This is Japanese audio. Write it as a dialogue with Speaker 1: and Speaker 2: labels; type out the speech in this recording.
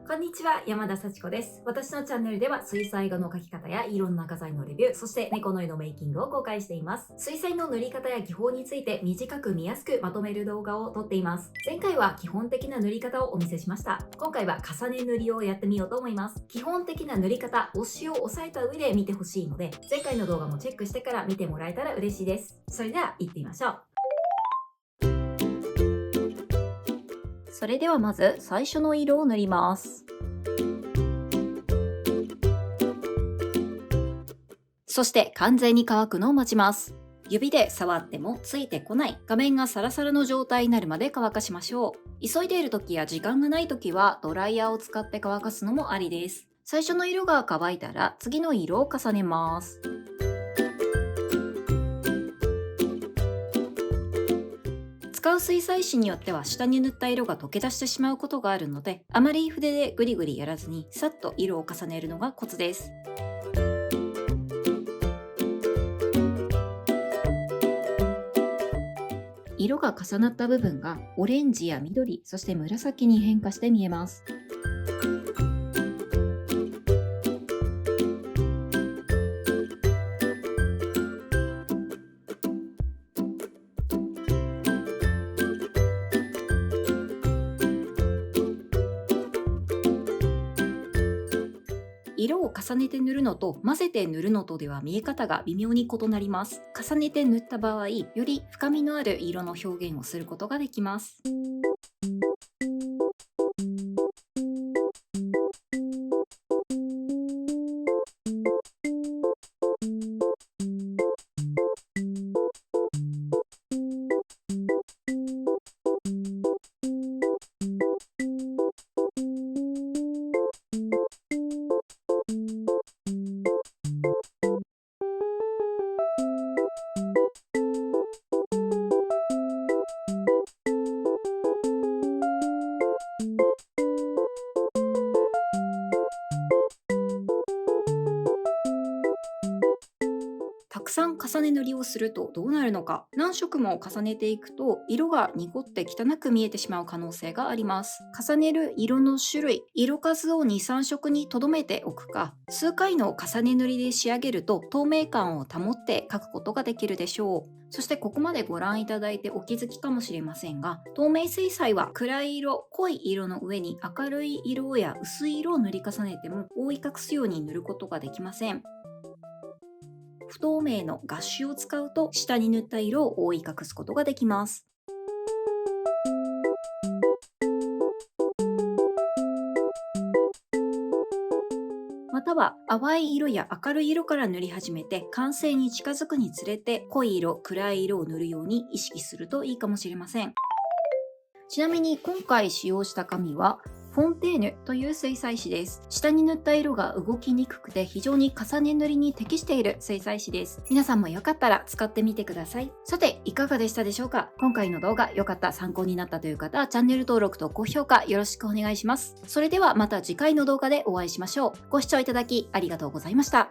Speaker 1: こんにちは、山田幸子です。私のチャンネルでは水彩画の描き方やいろんな画材のレビュー、そして猫の絵のメイキングを公開しています。水彩の塗り方や技法について短く見やすくまとめる動画を撮っています。前回は基本的な塗り方をお見せしました。今回は重ね塗りをやってみようと思います。基本的な塗り方、押しを押さえた上で見てほしいので、前回の動画もチェックしてから見てもらえたら嬉しいです。それでは行ってみましょう。それではまず最初の色を塗ります。そして完全に乾くのを待ちます。指で触ってもついてこない、画面がサラサラの状態になるまで乾かしましょう。急いでいる時や時間がない時はドライヤーを使って乾かすのもありです。最初の色が乾いたら次の色を重ねます。使う水彩紙によっては下に塗った色が溶け出してしまうことがあるので、あまり筆でグリグリやらずにさっと色を重ねるのがコツです。色が重なった部分がオレンジや緑、そして紫に変化して見えます。色を重ねて塗るのと混ぜて塗るのとでは見え方が微妙に異なります。重ねて塗った場合、より深みのある色の表現をすることができます。たくさん重ね塗りをするとどうなるのか。何色も重ねていくと色が濁って汚く見えてしまう可能性があります。重ねる色の種類、色数を2、3色に留めておくか、数回の重ね塗りで仕上げると透明感を保って描くことができるでしょう。そしてここまでご覧いただいてお気づきかもしれませんが、透明水彩は暗い色、濃い色の上に明るい色や薄い色を塗り重ねても覆い隠すように塗ることができません。不透明のガッシュを使うと下に塗った色を覆い隠すことができます。または淡い色や明るい色から塗り始めて、完成に近づくにつれて濃い色、暗い色を塗るように意識するといいかもしれません。ちなみに今回使用した紙はフォンテーヌという水彩紙です。下に塗った色が動きにくくて非常に重ね塗りに適している水彩紙です。皆さんもよかったら使ってみてください。さて、いかがでしたでしょうか？今回の動画良かった、参考になったという方はチャンネル登録と高評価よろしくお願いします。それではまた次回の動画でお会いしましょう。ご視聴いただきありがとうございました。